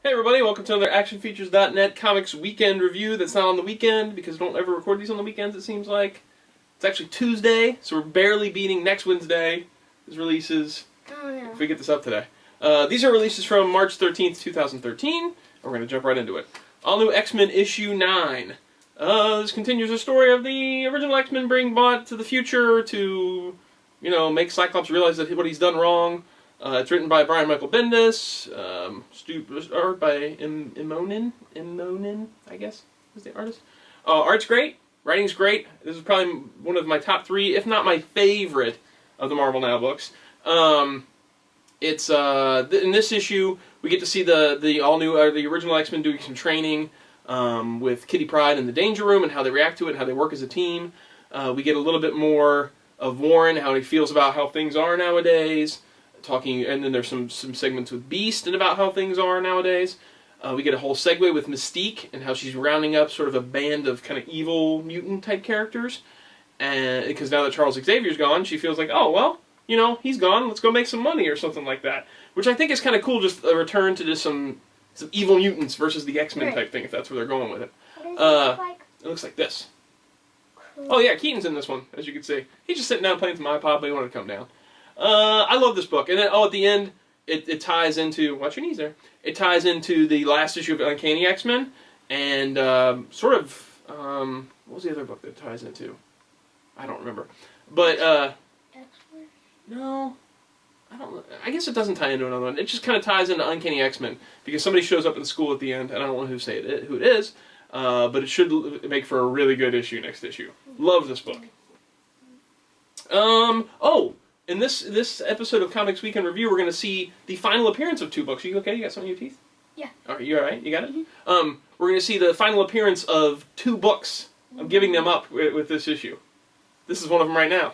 Hey everybody, welcome to another ActionFeatures.net Comics Weekend Review that's not on the weekend, because we don't ever record these on the weekends, it seems like. It's actually Tuesday, so we're barely beating next Wednesday's releases, if we get this up today. These are releases from March 13th, 2013, and we're going to jump right into it. All New X-Men Issue 9. This continues the story of the original X-Men being brought to the future to, make Cyclops realize that what he's done wrong. It's written by Brian Michael Bendis, art by Immonen, I guess, is the artist. Art's great, writing's great. This is probably one of my top 3, if not my favorite, of the Marvel Now books. In this issue, we get to see the all-new, the original X-Men doing some training with Kitty Pryde in the Danger Room and how they react to it and how they work as a team. We get a little bit more of Warren, how he feels about how things are nowadays. And then there's some segments with Beast and about how things are nowadays. We get a whole segue with Mystique and how she's rounding up sort of a band of kind of evil mutant type characters. And because now that Charles Xavier's gone, she feels like, oh well, he's gone. Let's go make some money or something like that. Which I think is kind of cool. Just a return to just some evil mutants versus the X-Men type thing, if that's where they're going with it. What does it look like? It looks like this. Cool. Oh yeah, Keaton's in this one, as you can see. He's just sitting down playing some iPod, but he wanted to come down. I love this book. And then, at the end, it ties into... Watch your knees there. It ties into the last issue of Uncanny X-Men. And what was the other book that it ties into? I don't remember. But, X-Men? no. I don't know. I guess it doesn't tie into another one. It just kind of ties into Uncanny X-Men. Because somebody shows up in school at the end. And I don't know who it is. But it should make for a really good issue next issue. Love this book. In this episode of Comics Weekend Review, we're going to see the final appearance of 2 books. You okay? You got something in your teeth? Yeah. Are you alright? You got it? Mm-hmm. We're going to see the final appearance of 2 books. I'm giving them up with this issue. This is one of them right now.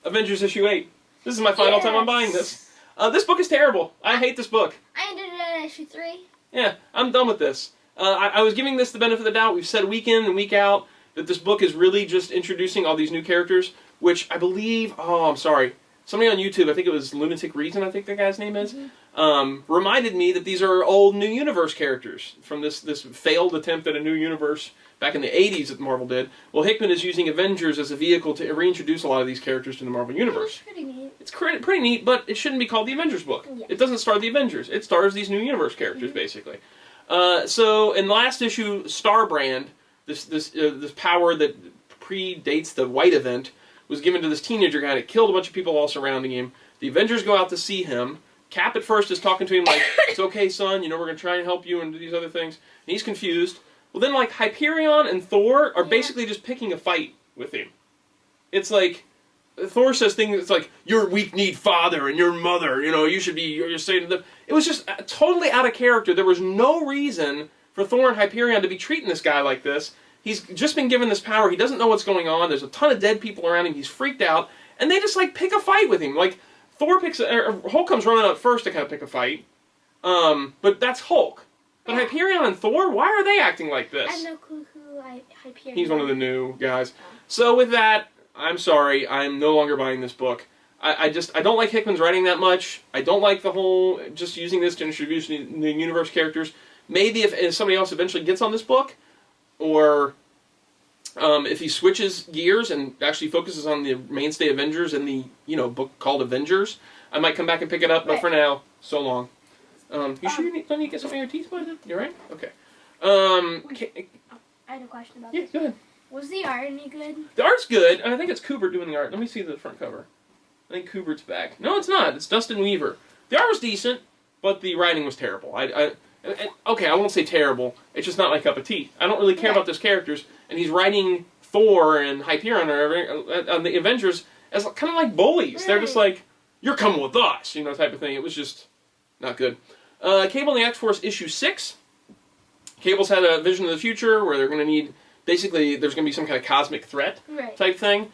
Avengers issue 8. This is my final time I'm buying this. This book is terrible. I hate this book. I ended it at issue 3. Yeah, I'm done with this. I was giving this the benefit of the doubt. We've said week in and week out that this book is really just introducing all these new characters, which I believe... Oh, I'm sorry. Somebody on YouTube, I think it was Lunatic Reason, I think the guy's name is, reminded me that these are old New Universe characters from this failed attempt at a new universe back in the 80s that Marvel did. Well, Hickman is using Avengers as a vehicle to reintroduce a lot of these characters to the Marvel Universe. It's pretty neat. It's pretty neat, but it shouldn't be called the Avengers book. Yeah. It doesn't star the Avengers. It stars these New Universe characters, basically. So, in the last issue, Starbrand, this power that predates the White event, was given to this teenager guy that killed a bunch of people all surrounding him. The Avengers go out to see him. Cap at first is talking to him like, it's okay, son, we're going to try and help you and do these other things. And he's confused. Well, then, Hyperion and Thor are basically just picking a fight with him. It's like, Thor says things, it's like, your weak-kneed father and your mother, you're saying to them. It was just totally out of character. There was no reason for Thor and Hyperion to be treating this guy like this. He's just been given this power. He doesn't know what's going on. There's a ton of dead people around him. He's freaked out. And they just, pick a fight with him. Hulk comes running up first to kind of pick a fight. But that's Hulk. But Hyperion and Thor, why are they acting like this? I have no clue who Hyperion is. He's one of the new guys. So with that, I'm sorry. I'm no longer buying this book. I don't like Hickman's writing that much. I don't like the whole just using this to introduce new universe characters. Maybe if somebody else eventually gets on this book, or if he switches gears and actually focuses on the mainstay Avengers and the book called Avengers, I might come back and pick it up. But for now, so long. You sure you don't need to get something in your teeth, bud? You're right. Okay. I had a question about this. Go ahead. Was the art any good? The art's good. I think it's Kubert doing the art. Let me see the front cover. I think Kubert's back. No, it's not. It's Dustin Weaver. The art was decent, but the writing was terrible. Okay, I won't say terrible. It's just not my cup of tea. I don't really care about those characters, and he's writing Thor and Hyperion and the Avengers as kind of like bullies. They're just like, you're coming with us, type of thing. It was just not good. Cable and the X-Force issue 6. Cable's had a vision of the future where they're going to need, basically, there's going to be some kind of cosmic threat type thing.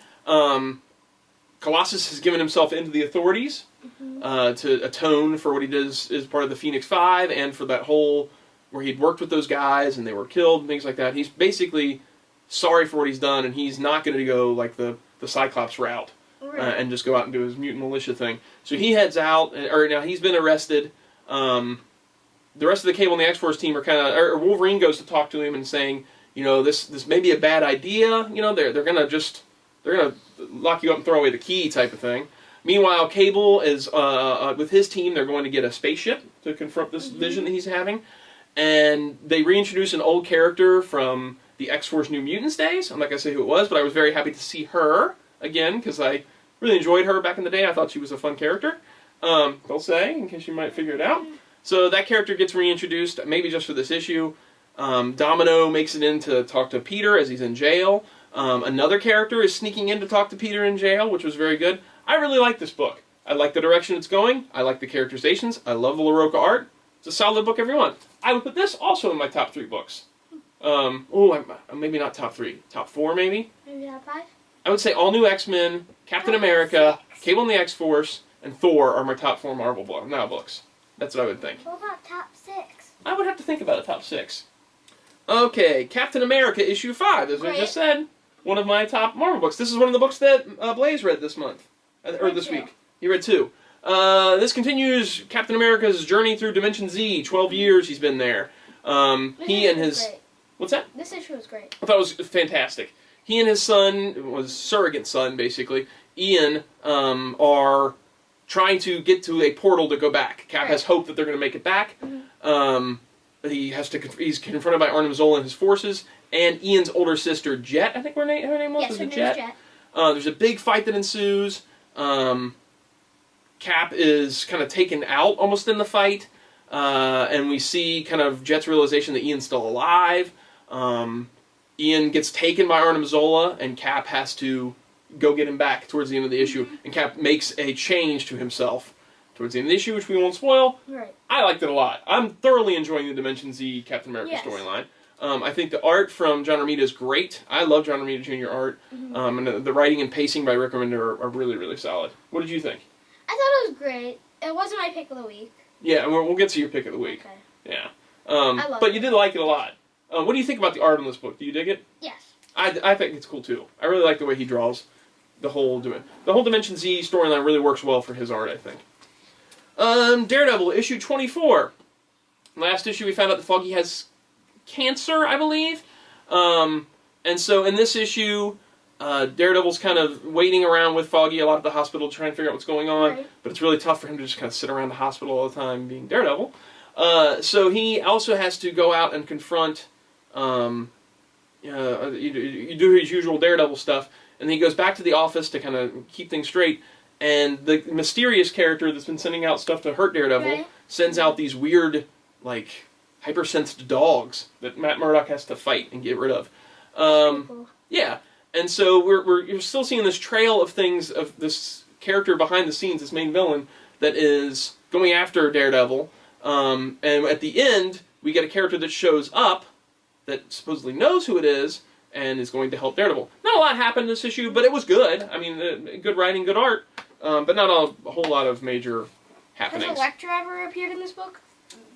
Colossus has given himself into the authorities to atone for what he does as part of the Phoenix Five and for that whole where he'd worked with those guys and they were killed and things like that. He's basically sorry for what he's done, and he's not going to go like the Cyclops route and just go out and do his mutant militia thing. So he heads out, or now he's been arrested. the rest of the Cable and the X-Force team are kind of, or Wolverine goes to talk to him and saying, this may be a bad idea. They're gonna lock you up and throw away the key type of thing. Meanwhile, Cable is with his team. They're going to get a spaceship to confront this vision that he's having, and they reintroduce an old character from the X-Force New Mutants days. I'm not gonna say who it was, but I was very happy to see her again because I really enjoyed her back in the day. I thought she was a fun character. They'll say, in case you might figure it out. So that character gets reintroduced, maybe just for this issue. Domino makes it in to talk to Peter as he's in jail. Another character is sneaking in to talk to Peter in jail, which was very good. I really like this book. I like the direction it's going. I like the characterizations. I love the LaRocca art. It's a solid book, everyone. I would put this also in my top 3 books. Maybe not top 3. Top 4, maybe? Maybe top 5? I would say All New X-Men, Captain America, Cable and the X-Force, and Thor are my top 4 Marvel books. That's what I would think. What about top 6? I would have to think about a top 6. Okay, Captain America issue 5, as I just said. One of my top Marvel books. This is one of the books that Blaze read this month. Or this week. He read 2. This continues Captain America's journey through Dimension Z. 12 years he's been there. He and his... Great. What's that? This issue was great. I thought it was fantastic. He and his son, was surrogate son basically, Ian, are trying to get to a portal to go back. Cap has hope that they're going to make it back. He's confronted by Arnim Zola and his forces, and Ian's older sister Jet, I think her name was. Yes, was her it name Jet? is Jet. There's a big fight that ensues. Cap is kind of taken out almost in the fight, and we see kind of Jet's realization that Ian's still alive. Ian gets taken by Arnim Zola, and Cap has to go get him back towards the end of the issue. And Cap makes a change to himself towards the end of the issue, which we won't spoil. Right. I liked it a lot. I'm thoroughly enjoying the Dimension Z Captain America storyline. I think the art from John Romita is great. I love John Romita Jr. art. And the writing and pacing by Rick Remender are really, really solid. What did you think? I thought it was great. It wasn't my pick of the week. Yeah, we'll get to your pick of the week. Okay. Yeah. I love but it. you did like it a lot. What do you think about the art on this book? Do you dig it? Yes. I think it's cool too. I really like the way he draws the whole Dimension Z storyline. Really works well for his art, I think. Daredevil issue 24. Last issue we found out that Foggy has cancer, I believe. And so in this issue, Daredevil's kind of waiting around with Foggy a lot at the hospital trying to figure out what's going on. Right. But it's really tough for him to just kind of sit around the hospital all the time being Daredevil. So he also has to go out and confront, you do his usual Daredevil stuff, and then he goes back to the office to kind of keep things straight, and the mysterious character that's been sending out stuff to hurt Daredevil sends out these weird, like, hypersensed dogs that Matt Murdock has to fight and get rid of. Cool. Yeah, and so you're still seeing this trail of things, of this character behind the scenes, this main villain, that is going after Daredevil. And at the end, we get a character that shows up that supposedly knows who it is and is going to help Daredevil. Not a lot happened in this issue, but it was good. I mean, good writing, good art, but not a whole lot of major happenings. Has Elektra ever appeared in this book?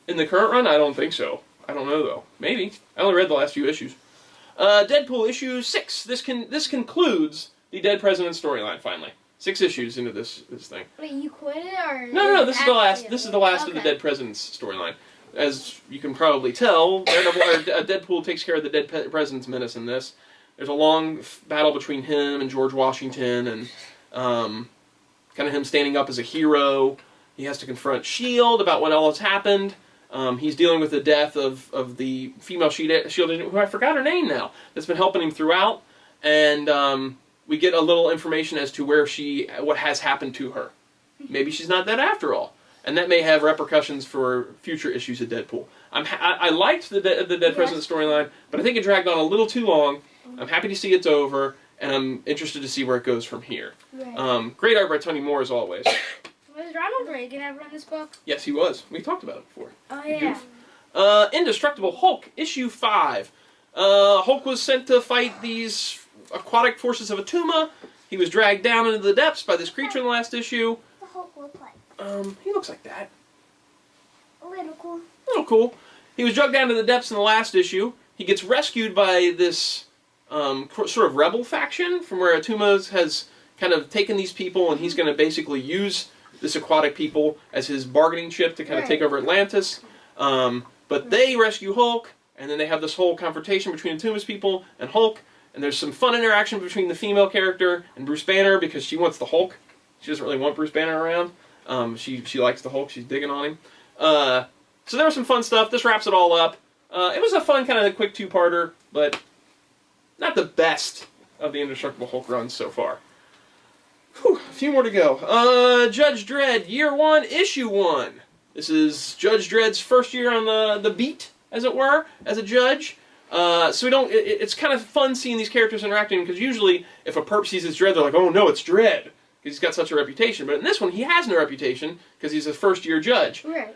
In the current run, I don't think so. I don't know, though. Maybe. I only read the last few issues. Deadpool issue 6. This concludes the Dead President storyline, finally. 6 issues into this thing. Wait, you quit it, or No. This is the last. This is the last of the Dead President's storyline. As you can probably tell, Deadpool takes care of the Dead President's menace in this. There's a long battle between him and George Washington, and kind of him standing up as a hero. He has to confront S.H.I.E.L.D. about what all has happened. He's dealing with the death of the female S.H.I.E.L.D. agent, who I forgot her name now, that's been helping him throughout. And we get a little information as to what has happened to her. Maybe she's not dead after all. And that may have repercussions for future issues of Deadpool. I liked the Dead President storyline, but I think it dragged on a little too long. I'm happy to see it's over, and I'm interested to see where it goes from here. Right. Great art by Tony Moore, as always. Was Ronald Reagan ever in this book? Yes, he was. We talked about it before. Oh, yeah. Indestructible Hulk, issue 5. Hulk was sent to fight these aquatic forces of Atuma. He was dragged down into the depths by this creature in the last issue. The Hulk look like? He looks like that. A little cool. A little cool. He was dragged down to the depths in the last issue. He gets rescued by this sort of rebel faction from where Atuma has kind of taken these people, and he's going to basically use this aquatic people as his bargaining chip to kind of take over Atlantis. But they rescue Hulk, and then they have this whole confrontation between the Tumas people and Hulk, and there's some fun interaction between the female character and Bruce Banner because she wants the Hulk. She doesn't really want Bruce Banner around. She likes the Hulk. She's digging on him. So there was some fun stuff. This wraps it all up. It was a fun kind of quick two-parter, but not the best of the Indestructible Hulk runs so far. Whew, a few more to go. Judge Dredd, Year 1, Issue 1. This is Judge Dredd's first year on the beat, as it were, as a judge. So we don't. It's kind of fun seeing these characters interacting because usually, if a perp sees it's Dredd, they're like, "Oh no, it's Dredd," because he's got such a reputation. But in this one, he has no reputation because he's a first-year judge. Right.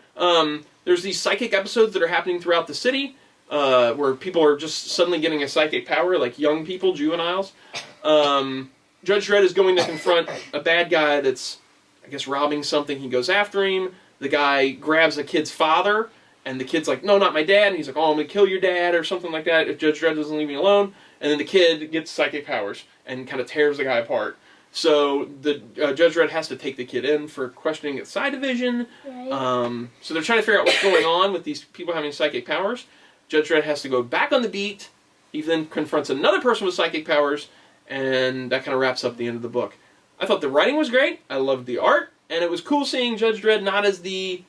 There's these psychic episodes that are happening throughout the city, where people are just suddenly getting a psychic power, like young people, juveniles. Judge Dredd is going to confront a bad guy that's, I guess, robbing something. He goes after him. The guy grabs the kid's father, and the kid's like, "No, not my dad." And he's like, "Oh, I'm going to kill your dad," or something like that, if Judge Dredd doesn't leave me alone. And then the kid gets psychic powers and kind of tears the guy apart. So the Judge Dredd has to take the kid in for questioning at Psi Division. Right. So they're trying to figure out what's going on with these people having psychic powers. Judge Dredd has to go back on the beat. He then confronts another person with psychic powers, and that kind of wraps up the end of the book. I thought the writing was great. I loved the art, and it was cool seeing Judge Dredd not as the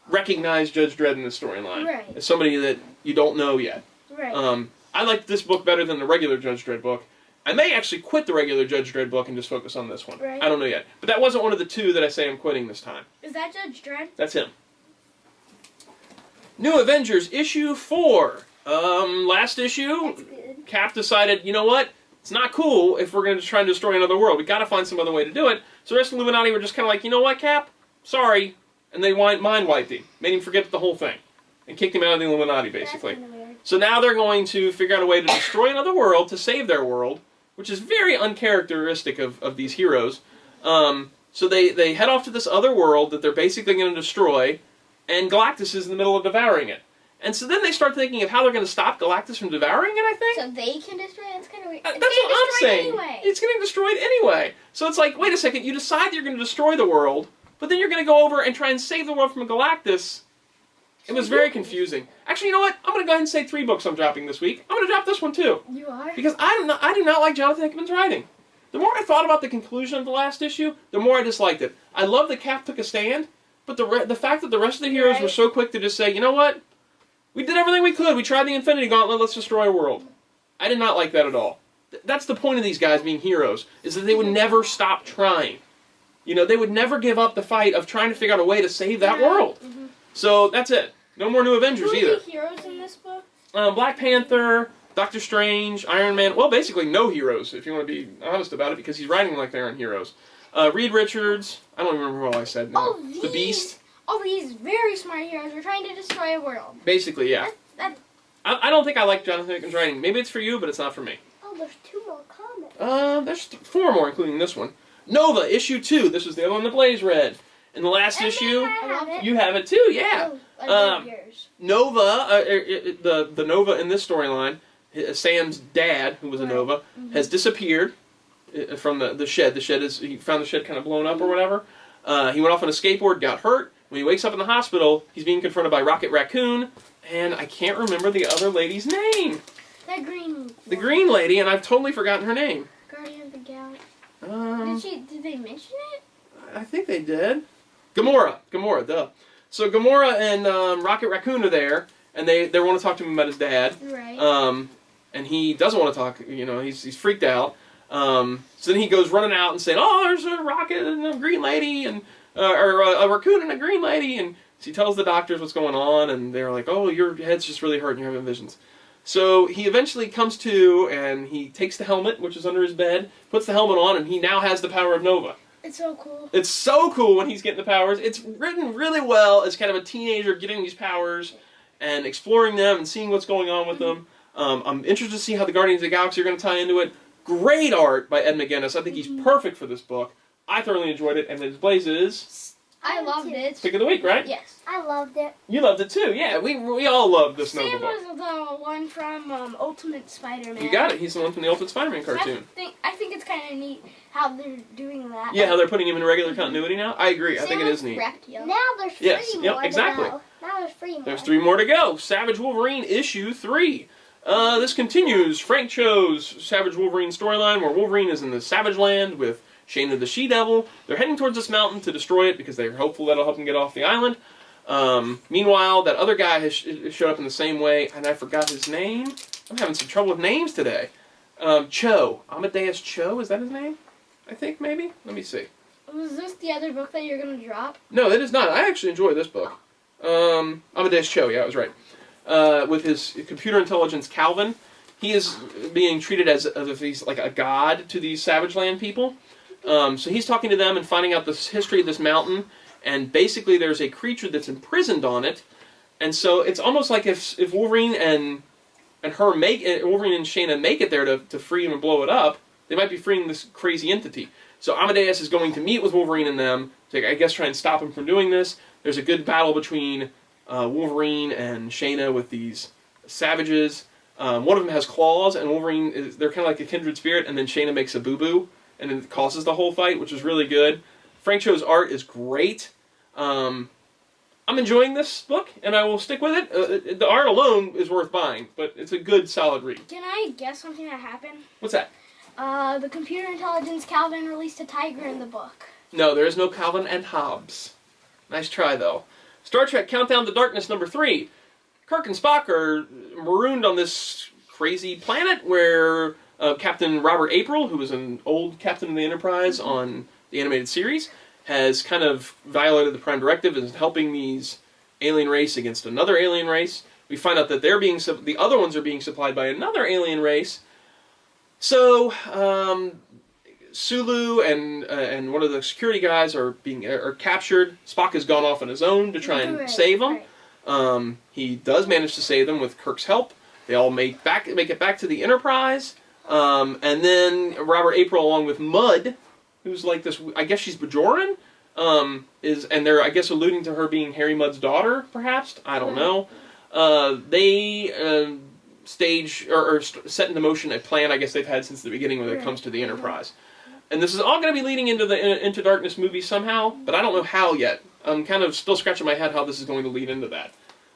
recognized Judge Dredd in the storyline. Right. As somebody that you don't know yet. Right. I liked this book better than the regular Judge Dredd book. I may actually quit the regular Judge Dredd book and just focus on this one. Right. I don't know yet. But that wasn't one of the two that I say I'm quitting this time. Is that Judge Dredd? That's him. New Avengers, issue 4. Last issue, That's good. Cap decided, you know what? It's not cool if we're going to try and destroy another world. We got to find some other way to do it. So the rest of the Illuminati were just kind of like, you know what, Cap? Sorry. And they mind wiped him. Made him forget the whole thing. And kicked him out of the Illuminati, basically. That's kinda weird. So now they're going to figure out a way to destroy another world to save their world, which is very uncharacteristic of these heroes. So they head off to this other world that they're basically going to destroy, and Galactus is in the middle of devouring it. And so then they start thinking of how they're going to stop Galactus from devouring it, I think. So they can destroy it? It's kind of weird. That's what I'm saying. Anyway. It's getting destroyed anyway. So it's like, wait a second, you decide you're going to destroy the world, but then you're going to go over and try and save the world from Galactus. It was very confusing. Actually, you know what? I'm going to go ahead and say 3 books I'm dropping this week. I'm going to drop this one too. You are? Because I do not like Jonathan Hickman's writing. The more I thought about the conclusion of the last issue, the more I disliked it. I love that Cap took a stand, but the fact that the rest of the heroes were so quick to just say, you know what? We did everything we could. We tried the Infinity Gauntlet. Let's destroy a world. I did not like that at all. That's the point of these guys being heroes, is that they would never stop trying. You know, they would never give up the fight of trying to figure out a way to save that world. Mm-hmm. So that's it. No more New Avengers Who either. are the heroes in this book? Black Panther, Doctor Strange, Iron Man. Well, basically no heroes, if you want to be honest about it, because he's writing like they aren't heroes. Reed Richards. I don't even remember what I said now. Oh, The Beast. All these very smart heroes are trying to destroy a world. Basically, yeah. I don't think I like Jonathan Hickman's writing. Maybe it's for you, but it's not for me. Oh, there's 2 more comics. There's 4 more, including this one. Nova, issue 2. This is the other one that Blaze read. In the last issue, I have it. you have it too, yeah. Oh, I love yours. Nova, the Nova in this storyline, Sam's dad, who was a Nova, has disappeared from the shed. The shed he found the shed kind of blown up or whatever. He went off on a skateboard, got hurt. When he wakes up in the hospital, he's being confronted by Rocket Raccoon, and I can't remember the other lady's name. That green. The green lady, and I've totally forgotten her name. Guardian of the Galaxy. Did they mention it? I think they did. Gamora, duh. So Gamora and Rocket Raccoon are there, and they want to talk to him about his dad. Right. And he doesn't want to talk. You know, he's freaked out. So then he goes running out and saying, "Oh, there's a rocket and a green lady, and or a raccoon and a green lady." And so he tells the doctors what's going on, and they're like, "Oh, your head's just really hurting. You're having visions." So he eventually comes to, and he takes the helmet, which is under his bed, puts the helmet on, and he now has the power of Nova. It's so cool. It's so cool when he's getting the powers. It's written really well as kind of a teenager getting these powers and exploring them and seeing what's going on with them. I'm interested to see how the Guardians of the Galaxy are going to tie into it. Great art by Ed McGuinness. I think he's perfect for this book. I thoroughly enjoyed it, and as Blaze is... I loved it. Pick of the week, right? Yes. I loved it. You loved it too. Yeah, we all loved this Sam Nova book. was the one from Ultimate Spider-Man. You got it. He's the one from the Ultimate Spider-Man cartoon. I think it's kind of neat how they're doing that. Yeah, how they're putting him in regular continuity now. I agree. I think it is neat. Now there's three Yes, more. yep, exactly. To go. Now there's 3 more. There's 3 more to go. Savage Wolverine issue 3. This continues Frank Cho's Savage Wolverine storyline, where Wolverine is in the Savage Land with Shayna the She-Devil. They're heading towards this mountain to destroy it because they're hopeful that'll help them get off the island. Meanwhile, that other guy has showed up in the same way, and I forgot his name. I'm having some trouble with names today. Cho. Amadeus Cho, is that his name? I think, maybe? Let me see. Was this the other book that you're going to drop? No, it is not. I actually enjoy this book. Amadeus Cho, yeah, I was right. With his computer intelligence, Calvin, he is being treated as if he's like a god to these Savage Land people. So he's talking to them and finding out the history of this mountain, and basically there's a creature that's imprisoned on it, and so it's almost like if Wolverine and Wolverine and Shayna make it there to free him and blow it up, they might be freeing this crazy entity. So Amadeus is going to meet with Wolverine and them to, I guess, try and stop him from doing this. There's a good battle between Wolverine and Shayna with these savages. One of them has claws, and Wolverine they're kind of like a kindred spirit, and then Shayna makes a boo-boo, and it causes the whole fight, which is really good. Frank Cho's art is great. I'm enjoying this book, and I will stick with it. The art alone is worth buying, but it's a good, solid read. Can I guess something that happened? What's that? The computer intelligence Calvin released a tiger in the book. No, there is no Calvin and Hobbes. Nice try, though. Star Trek Countdown to Darkness number 3. Kirk and Spock are marooned on this crazy planet where Captain Robert April, who was an old captain of the Enterprise on the animated series, has kind of violated the Prime Directive and is helping these alien race against another alien race. We find out that the other ones are being supplied by another alien race. So Sulu and one of the security guys are captured. Spock has gone off on his own to try and save them. Right. He does manage to save them with Kirk's help. They all make it back to the Enterprise. And then Robert April, along with Mud, who's like this, I guess she's Bajoran, and they're, I guess, alluding to her being Harry Mudd's daughter, perhaps? I don't know. They stage, or set into motion a plan, I guess, they've had since the beginning when it comes to the Enterprise. And this is all going to be leading into the Into Darkness movie somehow, but I don't know how yet. I'm kind of still scratching my head how this is going to lead into that.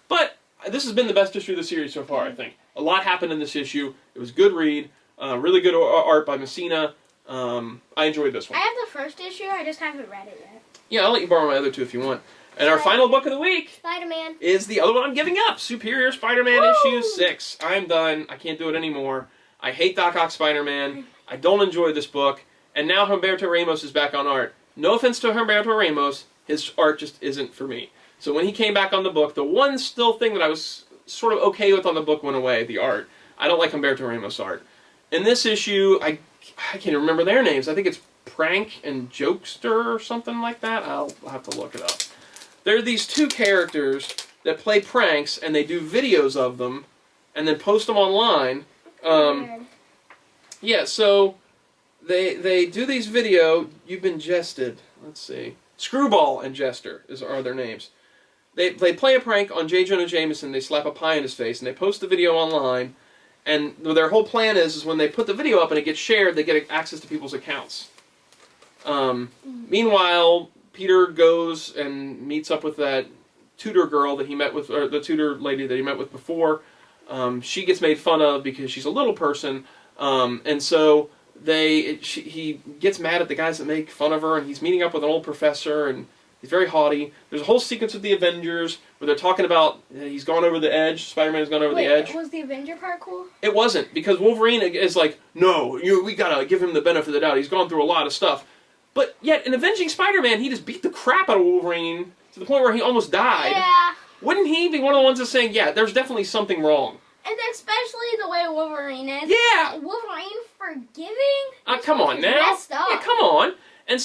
But this has been the best issue of the series so far, I think. A lot happened in this issue. It was a good read. Really good art by Messina. I enjoyed this one. I have the first issue, I just haven't read it yet. Yeah, I'll let you borrow my other 2 if you want. And our final book of the week Spider-Man is the other one I'm giving up. Superior Spider-Man issue 6. I'm done. I can't do it anymore. I hate Doc Ock Spider-Man. I don't enjoy this book. And now Humberto Ramos is back on art. No offense to Humberto Ramos, his art just isn't for me. So when he came back on the book, the one still thing that I was sort of okay with on the book went away, the art. I don't like Humberto Ramos art. In this issue, I can't remember their names. I think it's Prank and Jokester or something like that. I'll have to look it up. There are these 2 characters that play pranks, and they do videos of them, and then post them online. Yeah, so they do these video. You've been jested. Let's see. Screwball and Jester are their names. They play a prank on J. Jonah Jameson. They slap a pie in his face, and they post the video online. And their whole plan is when they put the video up and it gets shared, they get access to people's accounts. Meanwhile, Peter goes and meets up with that tutor girl that he met with, or the tutor lady that he met with before. She gets made fun of because she's a little person, and so he gets mad at the guys that make fun of her, and he's meeting up with an old professor, and he's very haughty. There's a whole sequence with the Avengers where they're talking about he's gone over the edge, Spider-Man has gone over the edge. Was the Avenger part cool? It wasn't, because Wolverine is like, no, we gotta give him the benefit of the doubt. He's gone through a lot of stuff. But yet, in Avenging Spider-Man, he just beat the crap out of Wolverine to the point where he almost died. Yeah. Wouldn't he be one of the ones that's saying, yeah, there's definitely something wrong? And especially the way Wolverine is. Yeah! Wolverine forgiving? Come on now. Messed up. Yeah, come on. And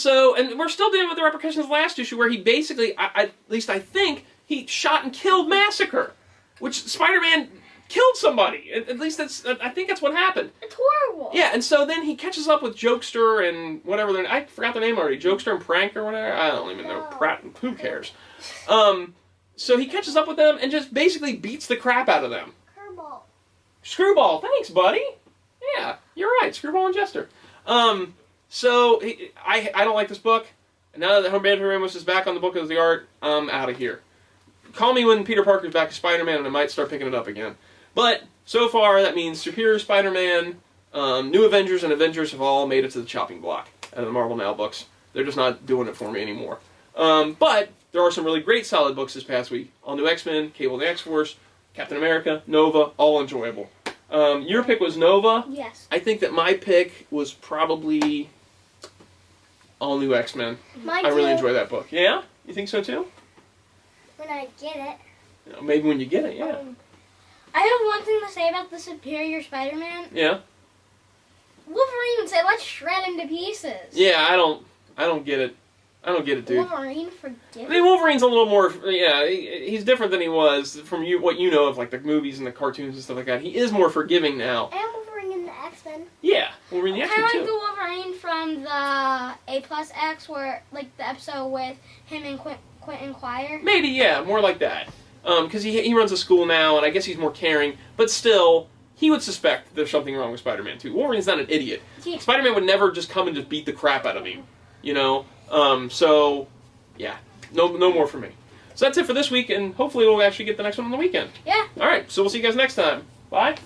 we're still dealing with the repercussions of last issue where he basically, at least I think, he shot and killed Massacre. Which Spider-Man killed somebody. At least I think that's what happened. It's horrible. Yeah, and so then he catches up with Jokester and whatever. I forgot the name already. Jokester and Prank or whatever. I don't even know. Pratt. Who cares? So he catches up with them and just basically beats the crap out of them. Curveball. Screwball. Thanks, buddy. Yeah, you're right. Screwball and Jester. So I don't like this book. And now that Humberto Ramos is back on the book of the art, I'm out of here. Call me when Peter Parker's back as Spider-Man and I might start picking it up again. But so far, that means Superior Spider-Man, New Avengers, and Avengers have all made it to the chopping block out of the Marvel Now books. They're just not doing it for me anymore. But there are some really great solid books this past week. All New X-Men, Cable and the X-Force, Captain America, Nova, all enjoyable. Your pick was Nova. Yes. I think that my pick was probably All New X-Men. Mine I really too. enjoy that book. Yeah? You think so too? When I get it. You know, maybe when you get it, yeah. I have one thing to say about the Superior Spider-Man. Yeah? Wolverine said, "Let's shred him to pieces." Yeah, I don't get it. I don't get it, dude. Wolverine, forgive I mean, Wolverine's a little more, yeah, he's different than he was from what you know of, like, the movies and the cartoons and stuff like that. He is more forgiving now. And Wolverine in the X-Men. Yeah, Wolverine the Kind X-Men, of like too. the Wolverine from the A+X, where, like, the episode with him and Quentin Quire. Maybe, yeah, more like that. Because he runs a school now, and I guess he's more caring, but still, he would suspect there's something wrong with Spider-Man, too. Wolverine's not an idiot. Yeah. Spider-Man would never just come and just beat the crap out of him, you know? So, yeah, no more for me. So that's it for this week, and hopefully we'll actually get the next one on the weekend. Yeah. All right, so we'll see you guys next time. Bye.